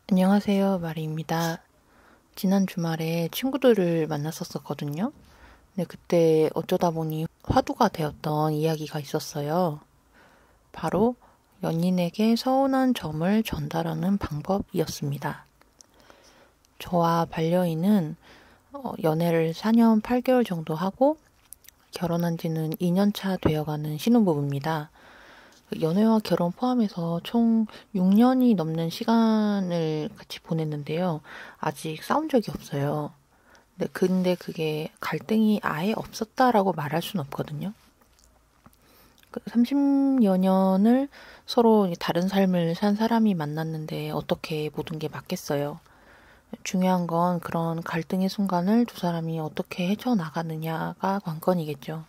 안녕하세요, 마리입니다. 지난 주말에 친구들을 만났었거든요. 근데 그때 어쩌다 보니 화두가 되었던 이야기가 있었어요. 바로 연인에게 서운한 점을 전달하는 방법이었습니다. 저와 반려인은 연애를 4년 8개월 정도 하고 결혼한 지는 2년 차 되어가는 신혼부부입니다. 연애와 결혼 포함해서 총 6년이 넘는 시간을 같이 보냈는데요. 아직 싸운 적이 없어요. 근데 그게 갈등이 아예 없었다라고 말할 수는 없거든요. 30여 년을 서로 다른 삶을 산 사람이 만났는데 어떻게 모든 게 맞겠어요. 중요한 건 그런 갈등의 순간을 두 사람이 어떻게 헤쳐나가느냐가 관건이겠죠.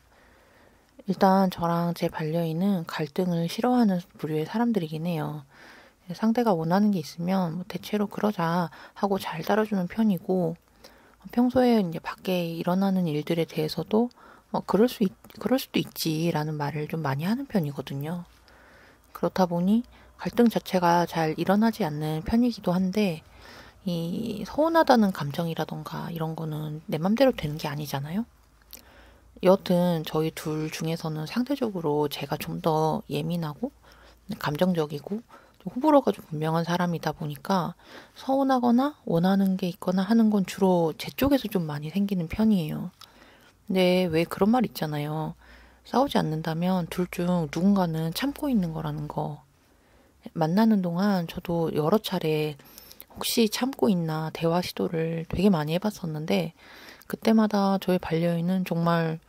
일단 저랑 제 반려인은 갈등을 싫어하는 부류의 사람들이긴 해요. 상대가 원하는 게 있으면 뭐 대체로 그러자 하고 잘 따라주는 편이고, 평소에 이제 밖에 일어나는 일들에 대해서도 그럴 수도 있지라는 말을 좀 많이 하는 편이거든요. 그렇다 보니 갈등 자체가 잘 일어나지 않는 편이기도 한데, 이 서운하다는 감정이라던가 이런 거는 내 맘대로 되는 게 아니잖아요. 여튼 저희 둘 중에서는 상대적으로 제가 좀 더 예민하고 감정적이고 좀 호불호가 좀 분명한 사람이다 보니까 서운하거나 원하는 게 있거나 하는 건 주로 제 쪽에서 좀 많이 생기는 편이에요. 근데 왜 그런 말 있잖아요. 싸우지 않는다면 둘 중 누군가는 참고 있는 거라는 거. 만나는 동안 저도 여러 차례 혹시 참고 있나 대화 시도를 되게 많이 해봤었는데 그때마다 저의 반려인은 정말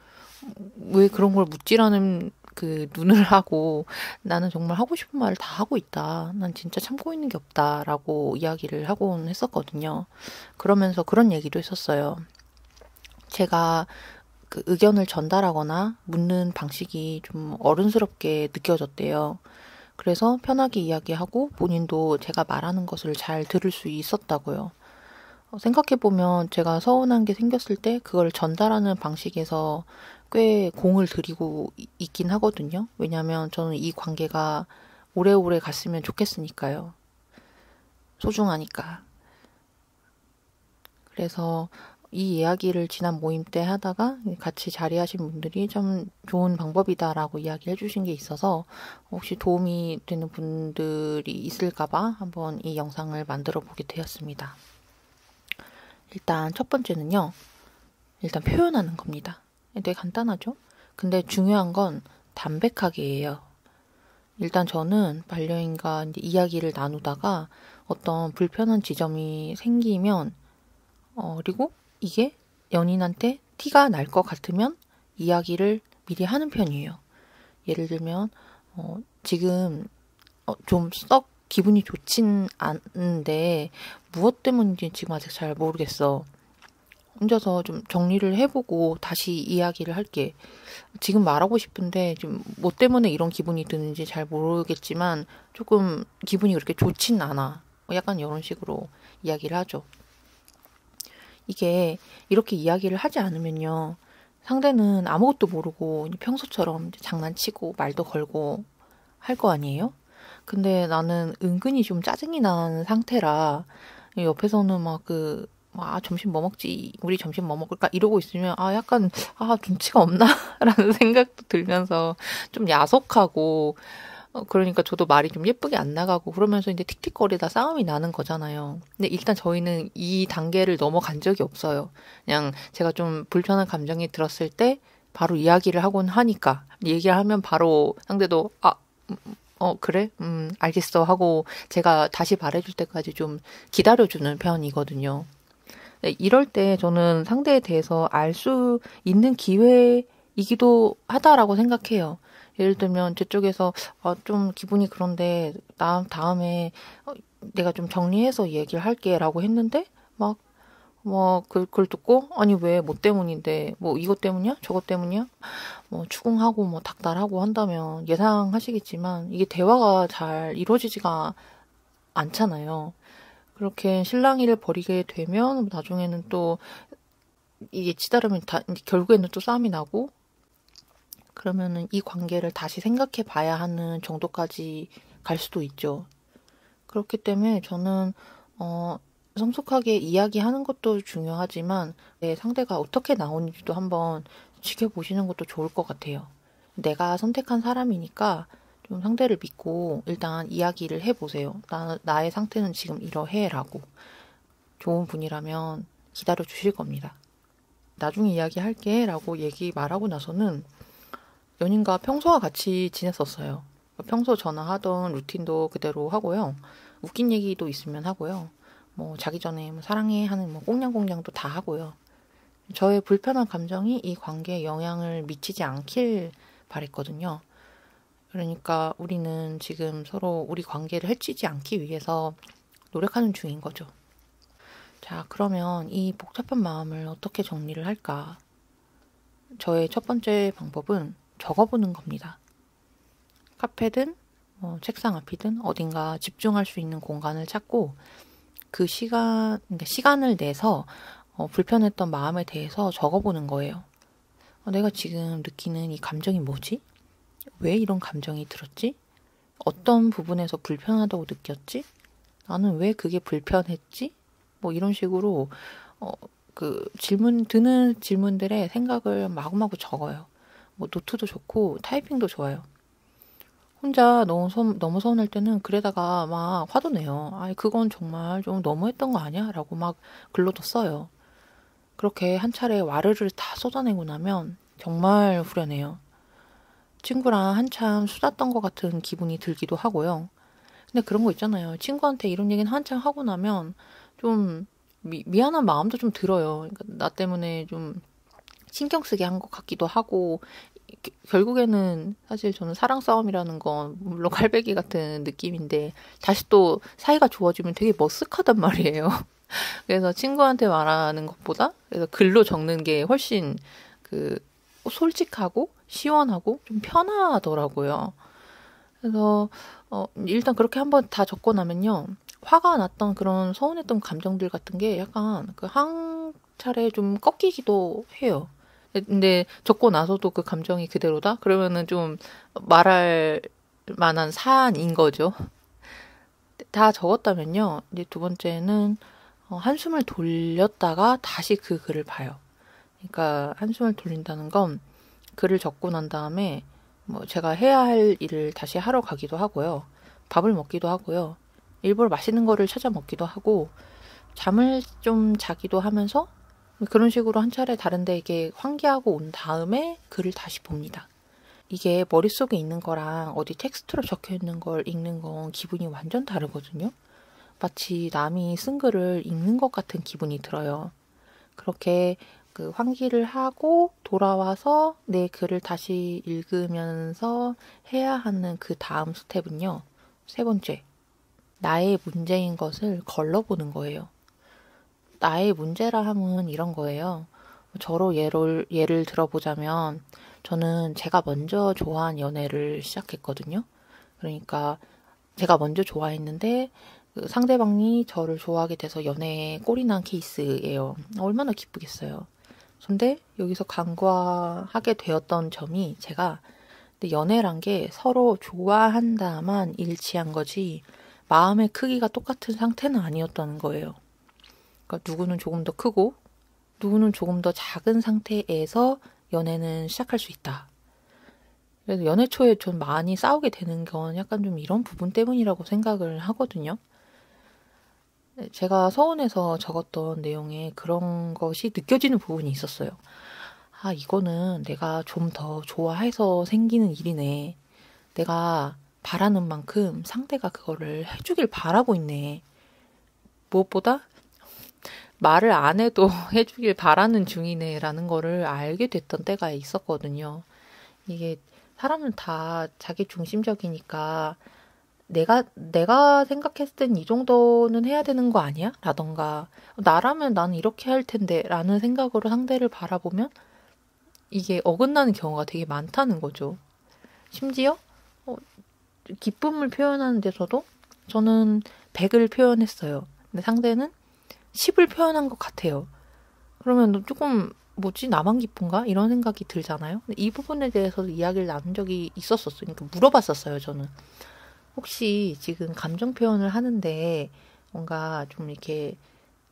왜 그런 걸 묻지라는 그 눈을 하고 나는 정말 하고 싶은 말을 다 하고 있다. 난 진짜 참고 있는 게 없다라고 이야기를 하곤 했었거든요. 그러면서 그런 얘기도 했었어요. 제가 그 의견을 전달하거나 묻는 방식이 좀 어른스럽게 느껴졌대요. 그래서 편하게 이야기하고 본인도 제가 말하는 것을 잘 들을 수 있었다고요. 생각해보면 제가 서운한 게 생겼을 때 그걸 전달하는 방식에서 꽤 공을 들이고 있긴 하거든요. 왜냐하면 저는 이 관계가 오래오래 갔으면 좋겠으니까요. 소중하니까. 그래서 이 이야기를 지난 모임 때 하다가 같이 자리하신 분들이 좀 좋은 방법이다라고 이야기해 주신 게 있어서 혹시 도움이 되는 분들이 있을까봐 한번 이 영상을 만들어 보게 되었습니다. 일단 첫 번째는요. 일단 표현하는 겁니다. 되게 간단하죠? 근데 중요한 건 담백하게예요. 일단 저는 반려인과 이제 이야기를 나누다가 어떤 불편한 지점이 생기면, 그리고 이게 연인한테 티가 날 것 같으면 이야기를 미리 하는 편이에요. 예를 들면, 지금 좀 썩 기분이 좋진 않은데 무엇 때문인지 지금 아직 잘 모르겠어. 혼자서 좀 정리를 해보고 다시 이야기를 할게. 지금 말하고 싶은데 좀 뭐 때문에 이런 기분이 드는지 잘 모르겠지만 조금 기분이 그렇게 좋진 않아. 약간 이런 식으로 이야기를 하죠. 이게 이렇게 이야기를 하지 않으면요. 상대는 아무것도 모르고 평소처럼 장난치고 말도 걸고 할 거 아니에요? 근데 나는 은근히 좀 짜증이 나는 상태라 옆에서는 점심 뭐 먹지? 우리 점심 뭐 먹을까? 이러고 있으면, 약간, 눈치가 없나? 라는 생각도 들면서 좀 야속하고, 그러니까 저도 말이 좀 예쁘게 안 나가고, 그러면서 이제 틱틱거리다 싸움이 나는 거잖아요. 근데 일단 저희는 이 단계를 넘어간 적이 없어요. 그냥 제가 좀 불편한 감정이 들었을 때, 바로 이야기를 하곤 하니까, 얘기를 하면 바로 상대도, 그래? 알겠어. 하고 제가 다시 말해줄 때까지 좀 기다려주는 편이거든요. 네, 이럴 때 저는 상대에 대해서 알 수 있는 기회이기도 하다라고 생각해요. 예를 들면 제 쪽에서 좀 기분이 그런데 다음에 내가 좀 정리해서 얘기를 할게라고 했는데 막 그걸 듣고 아니 왜 뭐 때문인데 뭐 이것 때문이야? 저것 때문이야? 뭐 추궁하고 뭐 닥달하고 한다면 예상하시겠지만 이게 대화가 잘 이루어지지가 않잖아요. 그렇게 실랑이를 벌이게 되면 나중에는 또 이게 치다르면 결국에는 또 싸움이 나고 그러면은 이 관계를 다시 생각해 봐야 하는 정도까지 갈 수도 있죠. 그렇기 때문에 저는 성숙하게 이야기하는 것도 중요하지만 내 상대가 어떻게 나오는지도 한번 지켜보시는 것도 좋을 것 같아요. 내가 선택한 사람이니까 좀 상대를 믿고 일단 이야기를 해보세요. 나의 상태는 지금 이러해라고. 좋은 분이라면 기다려 주실 겁니다. 나중에 이야기할게 라고 말하고 나서는 연인과 평소와 같이 지냈었어요. 평소 전화하던 루틴도 그대로 하고요. 웃긴 얘기도 있으면 하고요. 뭐 자기 전에 뭐 사랑해 하는 뭐 꽁냥꽁냥도 다 하고요. 저의 불편한 감정이 이 관계에 영향을 미치지 않길 바랬거든요. 그러니까 우리는 지금 서로 우리 관계를 해치지 않기 위해서 노력하는 중인 거죠. 자, 그러면 이 복잡한 마음을 어떻게 정리를 할까? 저의 첫 번째 방법은 적어보는 겁니다. 카페든 책상 앞이든 어딘가 집중할 수 있는 공간을 찾고 그러니까 시간을 내서 불편했던 마음에 대해서 적어보는 거예요. 내가 지금 느끼는 이 감정이 뭐지? 왜 이런 감정이 들었지? 어떤 부분에서 불편하다고 느꼈지? 나는 왜 그게 불편했지? 뭐 이런 식으로 드는 질문들의 생각을 마구마구 적어요. 뭐 노트도 좋고 타이핑도 좋아요. 혼자 너무 서운할 때는 글에다가 막 화도 내요. 아이, 그건 정말 좀 너무했던 거 아니야? 라고 막 글로도 써요. 그렇게 한 차례 와르르 다 쏟아내고 나면 정말 후련해요. 친구랑 한참 수다 떤 것 같은 기분이 들기도 하고요. 근데 그런 거 있잖아요. 친구한테 이런 얘기는 한참 하고 나면 좀 미안한 마음도 좀 들어요. 그러니까 나 때문에 좀 신경 쓰게 한 것 같기도 하고 결국에는 사실 저는 사랑 싸움이라는 건 물론 갈배기 같은 느낌인데 다시 또 사이가 좋아지면 되게 머쓱하단 말이에요. 그래서 친구한테 말하는 것보다 그래서 글로 적는 게 훨씬 솔직하고 시원하고 좀 편하더라고요. 그래서 일단 그렇게 한번 다 적고 나면요. 화가 났던 그런 서운했던 감정들 같은 게 약간 한 차례 좀 꺾이기도 해요. 근데 적고 나서도 그 감정이 그대로다? 그러면은 좀 말할 만한 사안인 거죠. 다 적었다면요. 이제 두 번째는 한숨을 돌렸다가 다시 그 글을 봐요. 그러니까 한숨을 돌린다는 건 글을 적고 난 다음에 뭐 제가 해야 할 일을 다시 하러 가기도 하고요. 밥을 먹기도 하고요. 일부러 맛있는 거를 찾아 먹기도 하고 잠을 좀 자기도 하면서 그런 식으로 한 차례 다른 데에게 환기하고 온 다음에 글을 다시 봅니다. 이게 머릿속에 있는 거랑 어디 텍스트로 적혀 있는 걸 읽는 건 기분이 완전 다르거든요. 마치 남이 쓴 글을 읽는 것 같은 기분이 들어요. 그렇게 환기를 하고 돌아와서 내 글을 다시 읽으면서 해야 하는 그 다음 스텝은요. 세 번째, 나의 문제인 것을 걸러보는 거예요. 나의 문제라 함은 이런 거예요. 저로 예를 들어보자면 저는 제가 먼저 좋아한 연애를 시작했거든요. 그러니까 제가 먼저 좋아했는데 상대방이 저를 좋아하게 돼서 연애에 꼴이 난 케이스예요. 얼마나 기쁘겠어요. 근데 여기서 간과하게 되었던 점이 제가 연애란 게 서로 좋아한다만 일치한 거지 마음의 크기가 똑같은 상태는 아니었다는 거예요. 그러니까 누구는 조금 더 크고 누구는 조금 더 작은 상태에서 연애는 시작할 수 있다. 그래서 연애 초에 좀 많이 싸우게 되는 건 약간 좀 이런 부분 때문이라고 생각을 하거든요. 제가 서운해서 적었던 내용에 그런 것이 느껴지는 부분이 있었어요. 아, 이거는 내가 좀 더 좋아해서 생기는 일이네. 내가 바라는 만큼 상대가 그거를 해주길 바라고 있네. 무엇보다 말을 안 해도 해주길 바라는 중이네라는 거를 알게 됐던 때가 있었거든요. 이게 사람은 다 자기 중심적이니까 내가 생각했을 땐 이 정도는 해야 되는 거 아니야? 라던가 나라면 나는 이렇게 할 텐데 라는 생각으로 상대를 바라보면 이게 어긋나는 경우가 되게 많다는 거죠. 심지어 기쁨을 표현하는 데서도 저는 100을 표현했어요. 근데 상대는 10을 표현한 것 같아요. 그러면 조금 뭐지? 나만 기쁜가? 이런 생각이 들잖아요. 근데 이 부분에 대해서도 이야기를 나눈 적이 있었어요. 그러니까 물어봤었어요, 저는. 혹시 지금 감정 표현을 하는데 뭔가 좀 이렇게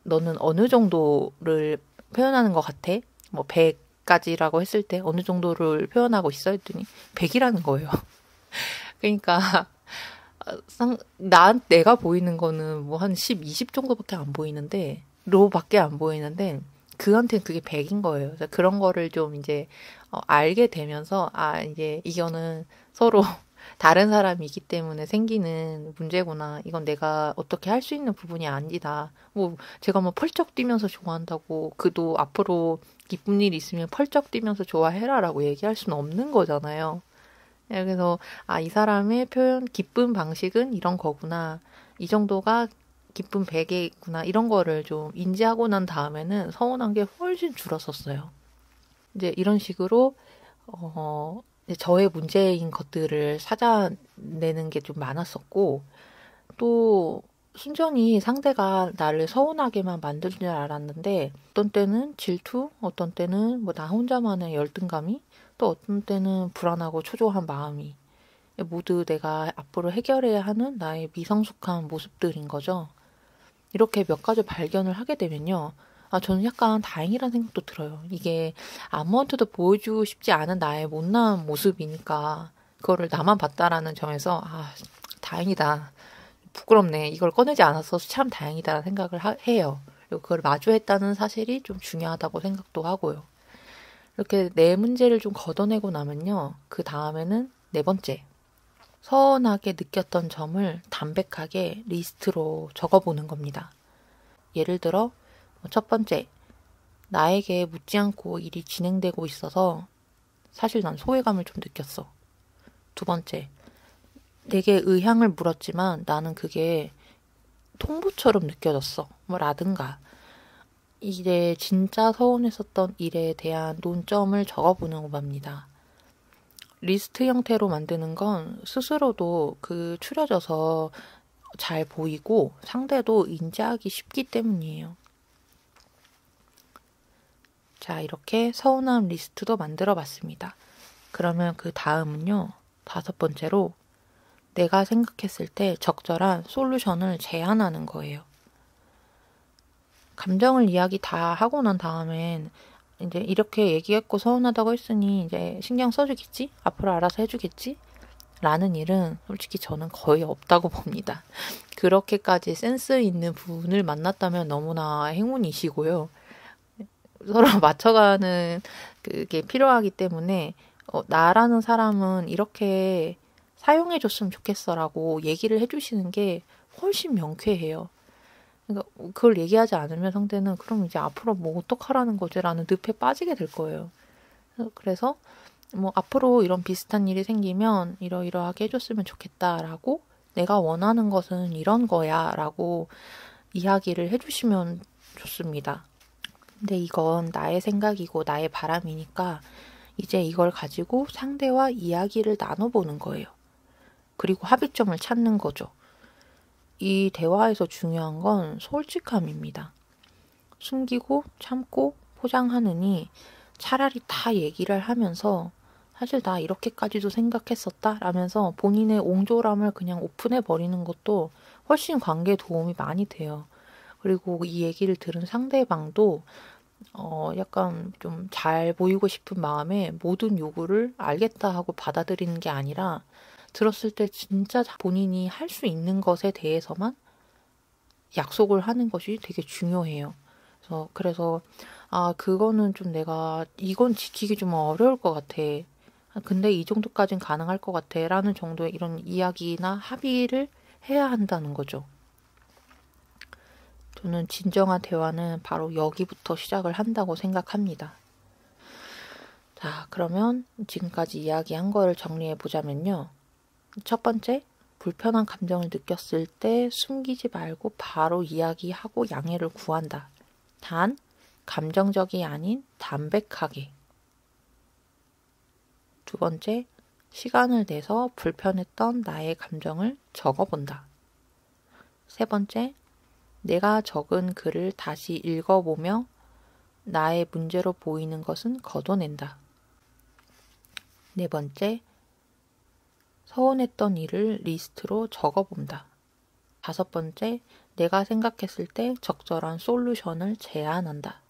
너는 어느 정도를 표현하는 것 같아? 뭐 100까지라고 했을 때 어느 정도를 표현하고 있어? 했더니 100이라는 거예요. 그러니까 내가 보이는 거는 뭐 한 10, 20 정도밖에 안 보이는데 로밖에 안 보이는데 그한테는 그게 100인 거예요. 그래서 그런 거를 좀 이제 알게 되면서 이제 이거는 서로 다른 사람이기 때문에 생기는 문제구나. 이건 내가 어떻게 할 수 있는 부분이 아니다. 뭐 제가 뭐 펄쩍 뛰면서 좋아한다고 그도 앞으로 기쁜 일이 있으면 펄쩍 뛰면서 좋아해라라고 얘기할 수는 없는 거잖아요. 그래서 이 사람의 표현 기쁜 방식은 이런 거구나. 이 정도가 기쁜 베개구나. 이런 거를 좀 인지하고 난 다음에는 서운한 게 훨씬 줄었었어요. 이제 이런 식으로 이제 저의 문제인 것들을 찾아내는 게 좀 많았었고 또 순전히 상대가 나를 서운하게만 만드는 줄 알았는데 어떤 때는 질투, 어떤 때는 뭐 나 혼자만의 열등감이 또 어떤 때는 불안하고 초조한 마음이 모두 내가 앞으로 해결해야 하는 나의 미성숙한 모습들인 거죠. 이렇게 몇 가지 발견을 하게 되면요. 저는 약간 다행이라는 생각도 들어요. 이게 아무한테도 보여주고 싶지 않은 나의 못난 모습이니까 그거를 나만 봤다라는 점에서 다행이다. 부끄럽네. 이걸 꺼내지 않았어서 참 다행이다라는 생각을 해요. 그리고 그걸 마주했다는 사실이 좀 중요하다고 생각도 하고요. 이렇게 내 문제를 좀 걷어내고 나면요. 그 다음에는 네 번째. 서운하게 느꼈던 점을 담백하게 리스트로 적어보는 겁니다. 예를 들어, 첫 번째, 나에게 묻지 않고 일이 진행되고 있어서 사실 난 소외감을 좀 느꼈어. 두 번째, 내게 의향을 물었지만 나는 그게 통보처럼 느껴졌어. 뭐 라든가. 이제 진짜 서운했었던 일에 대한 논점을 적어보는 겁니다. 리스트 형태로 만드는 건 스스로도 추려져서 잘 보이고 상대도 인지하기 쉽기 때문이에요. 자, 이렇게 서운함 리스트도 만들어 봤습니다. 그러면 그 다음은요, 다섯 번째로 내가 생각했을 때 적절한 솔루션을 제안하는 거예요. 감정을 이야기 다 하고 난 다음엔 이제 이렇게 얘기했고 서운하다고 했으니 이제 신경 써주겠지? 앞으로 알아서 해주겠지? 라는 일은 솔직히 저는 거의 없다고 봅니다. 그렇게까지 센스 있는 분을 만났다면 너무나 행운이시고요. 서로 맞춰가는 그게 필요하기 때문에 나라는 사람은 이렇게 사용해줬으면 좋겠어라고 얘기를 해주시는 게 훨씬 명쾌해요. 그러니까 그걸 얘기하지 않으면 상대는 그럼 이제 앞으로 뭐 어떡하라는 거지라는 늪에 빠지게 될 거예요. 그래서 뭐 앞으로 이런 비슷한 일이 생기면 이러이러하게 해줬으면 좋겠다라고 내가 원하는 것은 이런 거야라고 이야기를 해주시면 좋습니다. 근데 이건 나의 생각이고 나의 바람이니까 이제 이걸 가지고 상대와 이야기를 나눠보는 거예요. 그리고 합의점을 찾는 거죠. 이 대화에서 중요한 건 솔직함입니다. 숨기고 참고 포장하느니 차라리 다 얘기를 하면서 사실 나 이렇게까지도 생각했었다 라면서 본인의 옹졸함을 그냥 오픈해 버리는 것도 훨씬 관계에 도움이 많이 돼요. 그리고 이 얘기를 들은 상대방도 약간 좀 잘 보이고 싶은 마음에 모든 요구를 알겠다 하고 받아들이는 게 아니라 들었을 때 진짜 본인이 할 수 있는 것에 대해서만 약속을 하는 것이 되게 중요해요. 그래서 그거는 좀 이건 지키기 좀 어려울 것 같아. 근데 이 정도까진 가능할 것 같아. 라는 정도의 이런 이야기나 합의를 해야 한다는 거죠. 저는 진정한 대화는 바로 여기부터 시작을 한다고 생각합니다. 자, 그러면 지금까지 이야기한 거를 정리해 보자면요. 첫 번째, 불편한 감정을 느꼈을 때 숨기지 말고 바로 이야기하고 양해를 구한다. 단, 감정적이 아닌 담백하게. 두 번째, 시간을 내서 불편했던 나의 감정을 적어본다. 세 번째, 내가 적은 글을 다시 읽어보며 나의 문제로 보이는 것은 걷어낸다. 네 번째, 서운했던 일을 리스트로 적어본다. 5번째, 내가 생각했을 때 적절한 솔루션을 제안한다.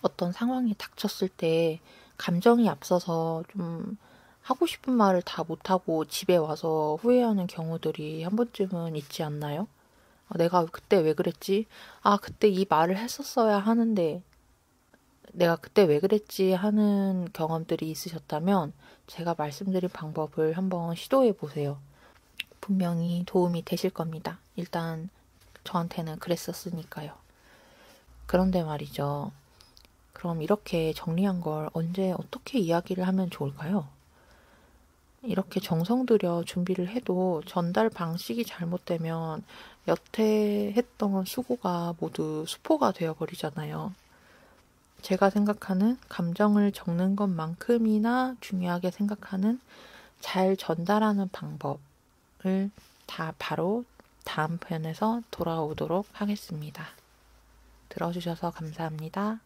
어떤 상황이 닥쳤을 때 감정이 앞서서 좀 하고 싶은 말을 다 못하고 집에 와서 후회하는 경우들이 한 번쯤은 있지 않나요? 내가 그때 왜 그랬지? 그때 이 말을 했었어야 하는데 내가 그때 왜 그랬지 하는 경험들이 있으셨다면 제가 말씀드린 방법을 한번 시도해 보세요. 분명히 도움이 되실 겁니다. 일단 저한테는 그랬었으니까요. 그런데 말이죠. 그럼 이렇게 정리한 걸 언제 어떻게 이야기를 하면 좋을까요? 이렇게 정성 들여 준비를 해도 전달 방식이 잘못되면 여태 했던 수고가 모두 수포가 되어버리잖아요. 제가 생각하는 감정을 적는 것만큼이나 중요하게 생각하는 잘 전달하는 방법을 다 바로 다음 편에서 돌아오도록 하겠습니다. 들어주셔서 감사합니다.